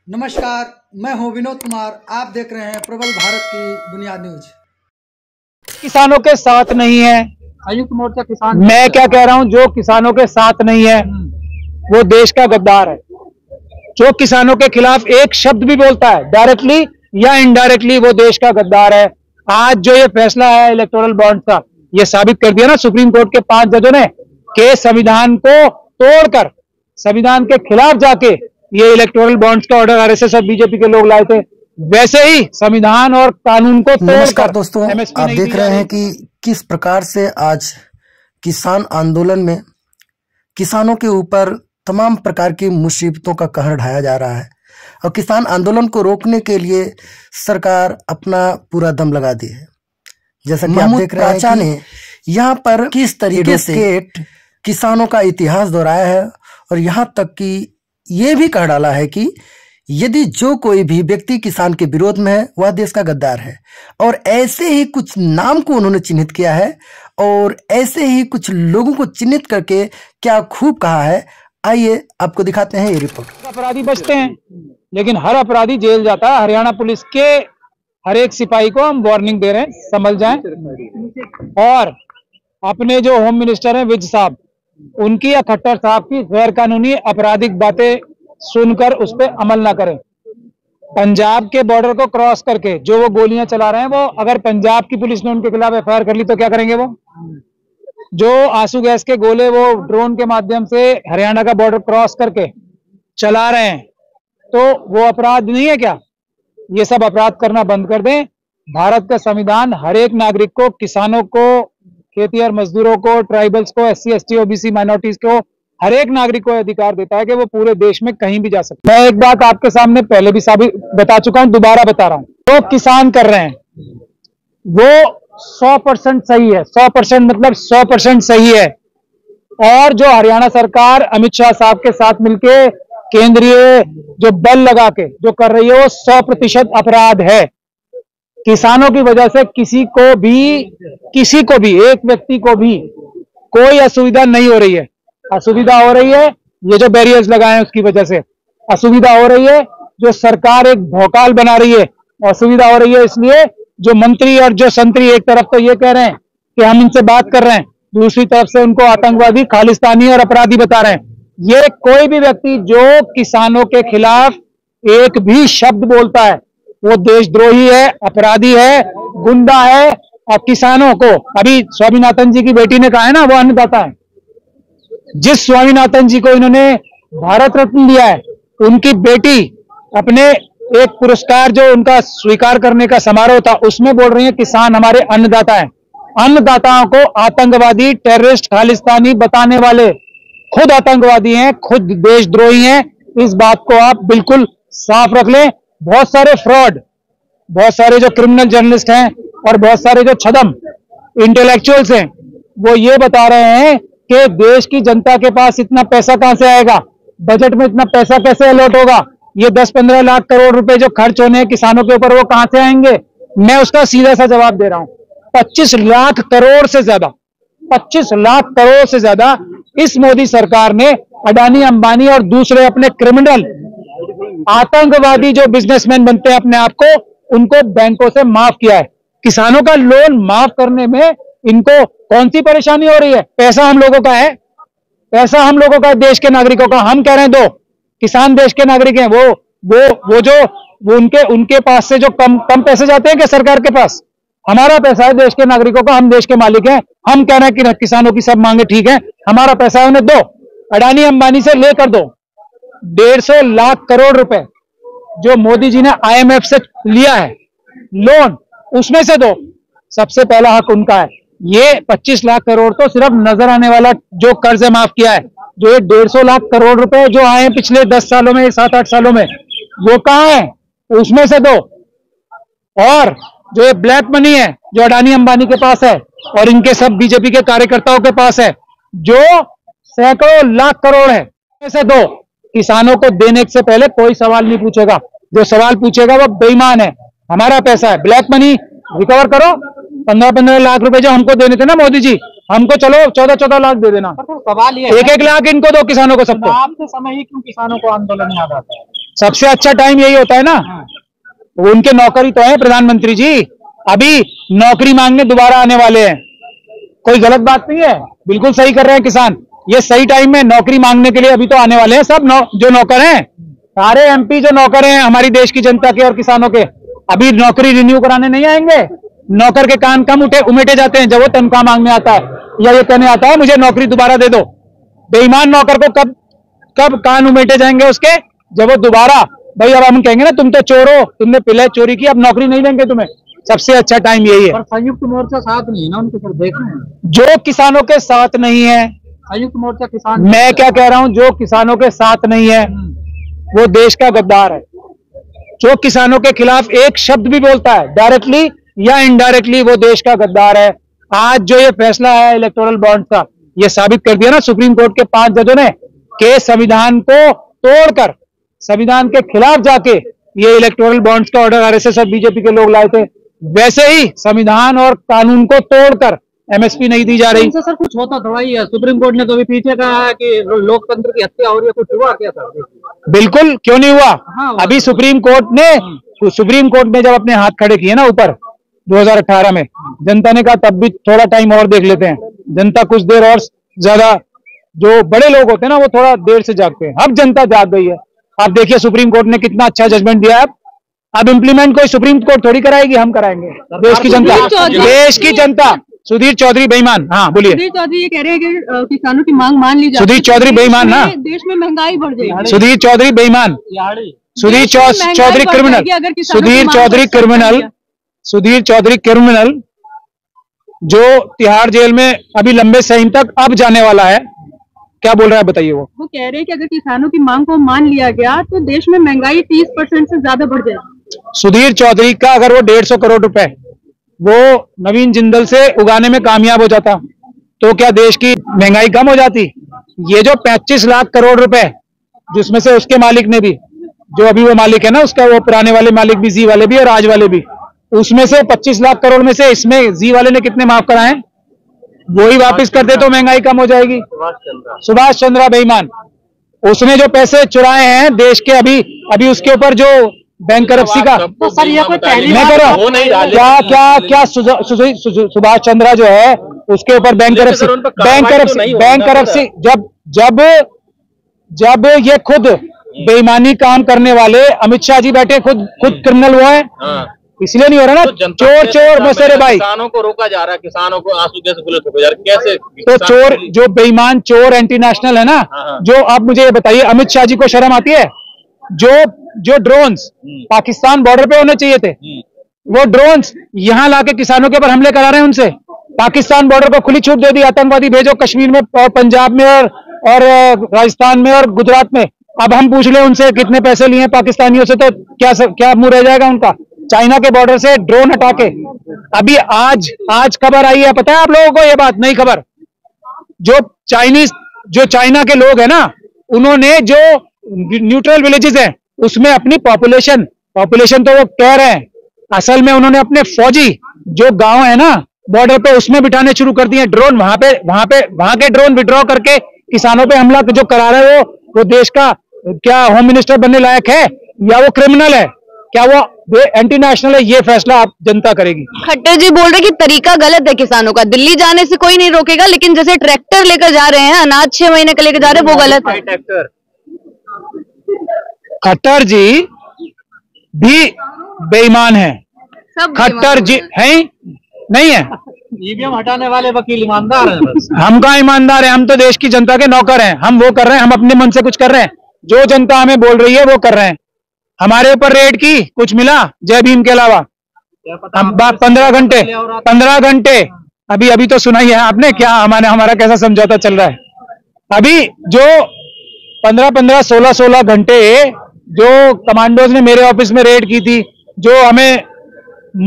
नमस्कार, मैं हूं विनोद कुमार। आप देख रहे हैं प्रबल भारत की बुनियाद न्यूज। किसानों के साथ नहीं है संयुक्त मोर्चा किसान। मैं क्या कह रहा हूं, जो किसानों के साथ नहीं है वो देश का गद्दार है। जो किसानों के खिलाफ एक शब्द भी बोलता है डायरेक्टली या इनडायरेक्टली, वो देश का गद्दार है। आज जो ये फैसला है इलेक्टोरल बॉन्ड का, ये साबित कर दिया ना सुप्रीम कोर्ट के 5 जजों ने कि संविधान को तोड़कर, संविधान के खिलाफ जाके ये इलेक्टोरल बॉन्ड्स का ऑर्डर आरएसएस और बीजेपी के लोग लाए थे। वैसे ही संविधान और कानून को नमस्कार दोस्तों, आप देख रहे हैं कि किस प्रकार से आज किसान आंदोलन में किसानों के ऊपर तमाम प्रकार की मुसीबतों का कहर ढाया जा रहा है और किसान आंदोलन को रोकने के लिए सरकार अपना पूरा दम लगा दी है। जैसा कि आप देख रहे हैं ने यहाँ पर किस तरीके से किसानों का इतिहास दोहराया है और यहाँ तक कि ये भी कह डाला है कि यदि जो कोई भी व्यक्ति किसान के विरोध में है वह देश का गद्दार है। और ऐसे ही कुछ नाम को उन्होंने चिन्हित किया है और ऐसे ही कुछ लोगों को चिन्हित करके क्या खूब कहा है। आइए आपको दिखाते हैं ये रिपोर्ट। अपराधी बचते हैं लेकिन हर अपराधी जेल जाता है। हरियाणा पुलिस के हर एक सिपाही को हम वार्निंग दे रहे हैं, संभल जाएं। और अपने जो होम मिनिस्टर हैं विज साहब, उनकी या खट्टर साहब की गैर कानूनी आपराधिक बातें सुनकर उस पर अमल ना करें। पंजाब के बॉर्डर को क्रॉस करके जो वो गोलियां चला रहे हैं, वो अगर पंजाब की पुलिस ने उनके खिलाफ एफआईआर कर ली तो क्या करेंगे? वो जो आंसू गैस के गोले वो ड्रोन के माध्यम से हरियाणा का बॉर्डर क्रॉस करके चला रहे हैं, तो वो अपराध नहीं है क्या? ये सब अपराध करना बंद कर दें। भारत का संविधान हर एक नागरिक को, किसानों को, खेतिहर मजदूरों को, ट्राइबल्स को, एससी एसटी ओबीसी माइनॉरिटीज को, हर एक नागरिक को अधिकार देता है कि वो पूरे देश में कहीं भी जा सकते हैं। मैं एक बात आपके सामने पहले भी साबित बता चुका हूं, दोबारा बता रहा हूं। तो किसान कर रहे हैं वो 100% सही है। 100% मतलब 100% सही है। और जो हरियाणा सरकार अमित शाह साहब के साथ मिलके केंद्रीय जो बल लगा के जो कर रही है वो 100% अपराध है। किसानों की वजह से किसी को भी एक व्यक्ति को भी कोई असुविधा नहीं हो रही है। असुविधा हो रही है ये जो बैरियर्स लगाए हैं उसकी वजह से असुविधा हो रही है। जो सरकार एक भौकाल बना रही है, असुविधा हो रही है इसलिए जो मंत्री और जो संतरी एक तरफ तो ये कह रहे हैं कि हम इनसे बात कर रहे हैं, दूसरी तरफ से उनको आतंकवादी, खालिस्तानी और अपराधी बता रहे हैं। ये कोई भी व्यक्ति जो किसानों के खिलाफ एक भी शब्द बोलता है वो देशद्रोही है, अपराधी है, गुंडा है। और किसानों को, अभी स्वामीनाथन जी की बेटी ने कहा है ना, वो अन्नदाता है। जिस स्वामीनाथन जी को इन्होंने भारत रत्न दिया है, उनकी बेटी अपने एक पुरस्कार जो उनका स्वीकार करने का समारोह था उसमें बोल रही है किसान हमारे अन्नदाता हैं। अन्नदाताओं को आतंकवादी, टेररिस्ट, खालिस्तानी बताने वाले खुद आतंकवादी हैं, खुद देशद्रोही हैं। इस बात को आप बिल्कुल साफ रख लें। बहुत सारे फ्रॉड, बहुत सारे जो क्रिमिनल जर्नलिस्ट हैं और बहुत सारे जो छदम इंटेलेक्चुअल्स हैं, वो ये बता रहे हैं कि देश की जनता के पास इतना पैसा कहां से आएगा, बजट में इतना पैसा कैसे अलॉट होगा, ये 10-15 लाख करोड़ रुपए जो खर्च होने हैं किसानों के ऊपर वो कहां से आएंगे? मैं उसका सीधा सा जवाब दे रहा हूं। 25 लाख करोड़ से ज्यादा, 25 लाख करोड़ से ज्यादा इस मोदी सरकार ने अडानी, अंबानी और दूसरे अपने क्रिमिनल आतंकवादी जो बिजनेसमैन बनते हैं अपने आप को, उनको बैंकों से माफ किया है। किसानों का लोन माफ करने में इनको कौन सी परेशानी हो रही है? पैसा हम लोगों का है, पैसा हम लोगों का, देश के नागरिकों का। हम कह रहे हैं दो, किसान देश के नागरिक हैं। वो उनके पास से जो कम पैसे जाते हैं क्या सरकार के पास? हमारा पैसा है देश के नागरिकों का, हम देश के मालिक हैं। हम कह रहे हैं कि किसानों की सब मांगे ठीक है, हमारा पैसा है उन्हें दो। अडानी अंबानी से लेकर दो। 150 लाख करोड़ रुपए जो मोदी जी ने IMF से लिया है लोन, उसमें से दो। सबसे पहला हक उनका है। ये 25 लाख करोड़ तो सिर्फ नजर आने वाला जो कर्ज है माफ किया है। जो ये 150 लाख करोड़ रुपए जो आए हैं पिछले 10 सालों में, 7-8 सालों में, वो कहां है? उसमें से दो। और जो ये ब्लैक मनी है जो अडानी अंबानी के पास है और इनके सब बीजेपी के कार्यकर्ताओं के पास है, जो सैकड़ों लाख करोड़ है, उसमें से दो। किसानों को देने से पहले कोई सवाल नहीं पूछेगा। जो सवाल पूछेगा वो बेईमान है। हमारा पैसा है, ब्लैक मनी रिकवर करो। 15-15 लाख रुपए जो हमको देने थे ना मोदी जी, हमको चलो 14-14 लाख दे देना। सवाल ये 1-1 लाख इनको दो किसानों को, सबको। चुनाव के समय ही क्यों किसानों को आंदोलन याद आता है? सबसे अच्छा टाइम यही होता है ना। उनके नौकरी तो है प्रधानमंत्री जी, अभी नौकरी मांगने दोबारा आने वाले हैं। कोई गलत बात नहीं है, बिल्कुल सही कर रहे हैं किसान। ये सही टाइम में नौकरी मांगने के लिए अभी तो आने वाले हैं सब जो नौकर हैं, सारे एमपी जो नौकर हैं हमारी देश की जनता के और किसानों के, अभी नौकरी रिन्यू कराने नहीं आएंगे। नौकर के कान कम उमेटे जाते हैं जब वो तनख्वाह मांगने आता है या ये कहने आता है मुझे नौकरी दोबारा दे दो। बेईमान नौकर को कब कान उमेटे जाएंगे उसके, जब वो दोबारा, भाई अब हम कहेंगे ना तुम तो चोर हो, तुमने पहले चोरी की, अब नौकरी नहीं देंगे तुम्हें। सबसे अच्छा टाइम यही है। पर संयुक्त मोर्चा साथ नहीं है ना उनके, सर देख रहे हैं जो किसानों के साथ नहीं है, संयुक्त मोर्चा किसान, मैं क्या कह रहा हूं, जो किसानों के साथ नहीं है वो देश का गद्दार है। जो किसानों के खिलाफ एक शब्द भी बोलता है डायरेक्टली या इनडायरेक्टली, वो देश का गद्दार है। आज जो ये फैसला है इलेक्टोरल बॉन्ड का, ये साबित कर दिया ना सुप्रीम कोर्ट के 5 जजों ने कि संविधान को तोड़कर, संविधान के खिलाफ जाके ये इलेक्टोरल बॉन्ड्स का ऑर्डर आरएसएस और बीजेपी के लोग लाए थे, वैसे ही संविधान और कानून को तोड़कर एमएसपी नहीं दी जा रही। सर कुछ होता थोड़ा ही है, सुप्रीम कोर्ट ने तो अभी पीछे कहा है कि लोकतंत्र की हत्या हो रही है, कुछ हुआ क्या सर? बिल्कुल, क्यों नहीं हुआ। हाँ, अभी सुप्रीम कोर्ट ने जब अपने हाथ खड़े किए ना ऊपर 2018 में, जनता ने कहा तब भी थोड़ा टाइम और देख लेते हैं। जनता कुछ देर और ज्यादा, जो बड़े लोग होते हैं ना वो थोड़ा देर से जागते हैं, अब जनता जाग गई है। आप देखिए सुप्रीम कोर्ट ने कितना अच्छा जजमेंट दिया है। अब इम्प्लीमेंट कोई सुप्रीम कोर्ट थोड़ी कराएगी, हम कराएंगे, देश की जनता, देश की जनता। सुधीर चौधरी बेईमान, हाँ बोलिए। सुधीर चौधरी ये कह रहे हैं कि किसानों की मांग मान ली जाए। सुधीर चौधरी बेईमान ना, देश में महंगाई बढ़ जाएगी। सुधीर चौधरी बेईमान, Sudhir Chaudhary criminal, Sudhir Chaudhary criminal, Sudhir Chaudhary criminal जो तिहाड़ जेल में अभी लंबे टाइम तक अब जाने वाला है। क्या बोल रहा है बताइए। वो कह रहे हैं कि अगर किसानों की मांग को मान लिया गया तो देश में महंगाई 30% से ज्यादा बढ़ जाएगी। सुधीर चौधरी का अगर वो 150 करोड़ रुपए वो नवीन जिंदल से उगाने में कामयाब हो जाता तो क्या देश की महंगाई कम हो जाती? ये जो 25 लाख करोड़ रुपए, जिसमें से उसके मालिक ने भी, जो अभी वो मालिक है ना उसका, वो पुराने वाले मालिक भी, जी वाले भी और आज वाले भी, उसमें से 25 लाख करोड़ में से इसमें जी वाले ने कितने माफ कराए? वही वापस कर दे तो महंगाई कम हो जाएगी। सुभाष चंद्रा बेईमान, उसने जो पैसे चुराए हैं देश के, अभी उसके ऊपर जो बैंक करप्सी का, तो सर ये कोई पहली मैं कह रहा हूँ क्या सुभाष चंद्रा जो है उसके ऊपर बैंक करप्सी, जब ये खुद बेईमानी काम करने वाले अमित शाह जी बैठे, खुद क्रिमिनल वो है, इसलिए नहीं हो रहा ना। चोर मसेरे भाई, किसानों को रोका जा रहा है, किसानों को आंसू कैसे खुले ठोके जा रहे, कैसे? तो चोर, जो बेईमान चोर एंटी नेशनल है ना, जो आप मुझे ये बताइए, अमित शाह जी को शर्म आती है? जो ड्रोन्स पाकिस्तान बॉर्डर पे होने चाहिए थे, वो ड्रोन्स यहाँ लाके किसानों के ऊपर हमले करा रहे हैं उनसे। पाकिस्तान बॉर्डर को खुली छूट दे दी, आतंकवादी भेजो कश्मीर में और पंजाब में और राजस्थान में और गुजरात में। अब हम पूछ ले उनसे कितने पैसे लिए पाकिस्तानियों से, तो क्या मुंह रह जाएगा उनका? चाइना के बॉर्डर से ड्रोन हटा के, अभी आज खबर आई है, पता है आप लोगों को ये बात? नई खबर, जो चाइना के लोग हैं ना, उन्होंने जो न्यूट्रल विलेजेस हैं उसमें अपनी पॉपुलेशन तो वो कह रहे हैं, असल में उन्होंने अपने फौजी जो गांव है ना बॉर्डर पे, उसमें बिठाने शुरू कर दिए ड्रोन। वहां के ड्रोन विड्रॉ करके किसानों पे हमला जो करा रहे हैं, वो देश का क्या होम मिनिस्टर बनने लायक है या वो क्रिमिनल है? क्या वो एंटी नेशनल है? ये फैसला आप जनता करेगी। खट्टर जी बोल रहे कि तरीका गलत है किसानों का, दिल्ली जाने से कोई नहीं रोकेगा, लेकिन जैसे ट्रैक्टर लेकर जा रहे हैं, अनाज 6 महीने का लेकर जा रहे हैं, वो गलत है। खट्टर जी भी बेईमान है। खट्टर जी है नहीं है? ईवीएम हटाने वाले वकील ईमानदार हैं बस। हम कहाँ ईमानदार हैं? हम तो देश की जनता के नौकर हैं। हम वो कर रहे हैं, हम अपने मन से कुछ कर रहे हैं, जो जनता हमें बोल रही है वो कर रहे हैं। हमारे ऊपर रेड की, कुछ मिला जय भीम के अलावा? हम 15 घंटे अभी तो सुना ही है आपने, क्या हमारा कैसा समझौता चल रहा है। अभी जो 15 16 घंटे जो कमांडोज ने मेरे ऑफिस में रेड की थी, जो हमें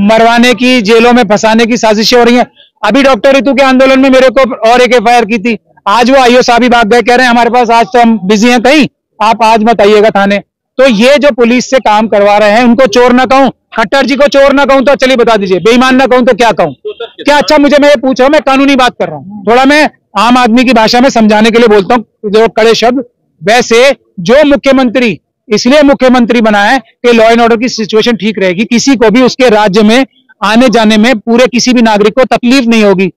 मरवाने की, जेलों में फंसाने की साजिशें हो रही हैं। अभी डॉक्टर ऋतु के आंदोलन में मेरे को और एक एफआईआर की थी, आज वो आईओ साहब ही भाग गए, कह रहे हैं हमारे पास आज तो हम बिजी हैं कहीं, आप आज मत आइएगा थाने। तो ये जो पुलिस से काम करवा रहे हैं, उनको चोर ना कहूं, खट्टर जी को चोर ना कहूं तो चलिए बता दीजिए, बेईमान ना कहूं तो क्या कहूं? क्या अच्छा मुझे, मैं ये पूछ रहा हूं, मैं कानूनी बात कर रहा हूं, थोड़ा मैं आम आदमी की भाषा में समझाने के लिए बोलता हूं जो कड़े शब्द। वैसे जो मुख्यमंत्री इसलिए मुख्यमंत्री बना है कि लॉ एंड ऑर्डर की सिचुएशन ठीक रहेगी, किसी को भी उसके राज्य में आने जाने में पूरे किसी भी नागरिक को तकलीफ नहीं होगी।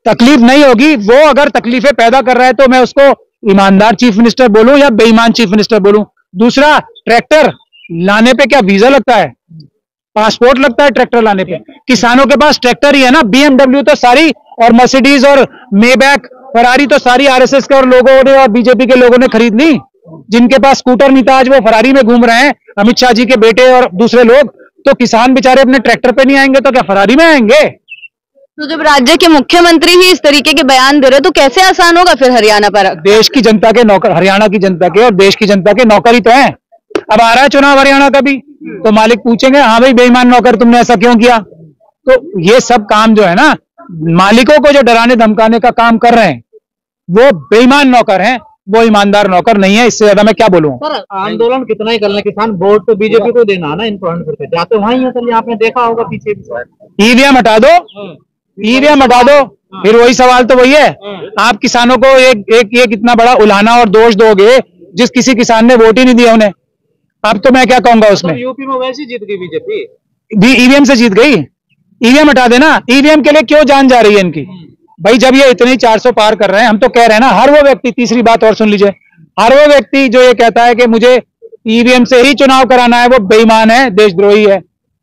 तकलीफ नहीं होगी, वो अगर तकलीफें पैदा कर रहा है तो मैं उसको ईमानदार चीफ मिनिस्टर बोलूं या बेईमान चीफ मिनिस्टर बोलूं। दूसरा, ट्रैक्टर लाने पे क्या वीजा लगता है? पासपोर्ट लगता है ट्रैक्टर लाने पे? किसानों के पास ट्रैक्टर ही है ना। BMW तो सारी, और मर्सिडीज और मेबैक फरारी तो सारी आरएसएस के और लोगों ने और बीजेपी के लोगों ने खरीद ली। जिनके पास स्कूटर नहीं था आज वो फरारी में घूम रहे हैं, अमित शाह जी के बेटे और दूसरे लोग। तो किसान बेचारे अपने ट्रैक्टर पे नहीं आएंगे तो क्या फरारी में आएंगे? तो जब राज्य के मुख्यमंत्री ही इस तरीके के बयान दे रहे तो कैसे आसान होगा फिर हरियाणा पर? देश की जनता के नौकर, हरियाणा की जनता के और देश की जनता के नौकर ही तो हैं। अब आ रहा है चुनाव हरियाणा का भी, तो मालिक पूछेंगे हाँ भाई बेईमान नौकर तुमने ऐसा क्यों किया? तो ये सब काम जो है ना, मालिकों को जो डराने धमकाने का काम कर रहे हैं वो बेईमान नौकर हैं, वो ईमानदार नौकर नहीं है। इससे ज्यादा मैं क्या बोलूं? सर आंदोलन कितना ही कर लें, किसान वोट तो बीजेपी को देना है ना, इनको 100% जाते वहीं है। सर आपने देखा होगा पीछे भी ईवीएम हटा दो, ईवीएम हटा दो, फिर वही सवाल तो वही है। आप किसानों को एक इतना बड़ा उलाहना और दोष दोगे जिस किसी किसान ने वोट ही नहीं दिया उन्हें। अब तो मैं क्या कहूंगा उसमें? यूपी में वैसे जीत गई बीजेपी, ईवीएम से जीत गई। ईवीएम हटा देना। ईवीएम के लिए क्यों जान जा रही है इनकी? भाई जब ये इतने 400 पार कर रहे हैं, हम तो कह रहे हैं ना, हर वो व्यक्ति, तीसरी बात और सुन लीजिए, हर वो व्यक्ति जो ये कहता है कि मुझे ईवीएम से ही चुनाव कराना है वो बेईमान है, देशद्रोही है।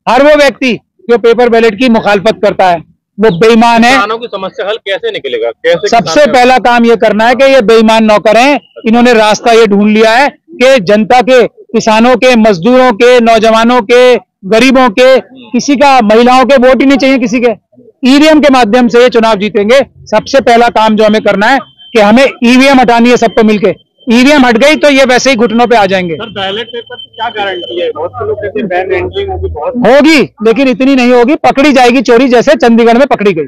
हर वो व्यक्ति जो पेपर बैलेट की मुखालफत करता है वो बेईमान है। किसानों की समस्या हल कैसे निकलेगा? कैसे? सबसे पहला काम ये करना है कि ये बेईमान नौकर हैं, इन्होंने रास्ता ये ढूंढ लिया है कि जनता के, किसानों के, मजदूरों के, नौजवानों के, गरीबों के, किसी का, महिलाओं के वोट ही नहीं चाहिए किसी के। ईवीएम के माध्यम से ये चुनाव जीतेंगे। सबसे पहला काम जो हमें करना है कि हमें ईवीएम हटानी है सबको मिलके। ईवीएम हट गई तो ये वैसे ही घुटनों पे आ जाएंगे। सर बैलेट पेपर की क्या गारंटी है? बहुत से लोग कहते हैं बैन हैंडलिंग होगी, बहुत होगी, लेकिन इतनी नहीं होगी, पकड़ी जाएगी चोरी जैसे चंडीगढ़ में पकड़ी गई।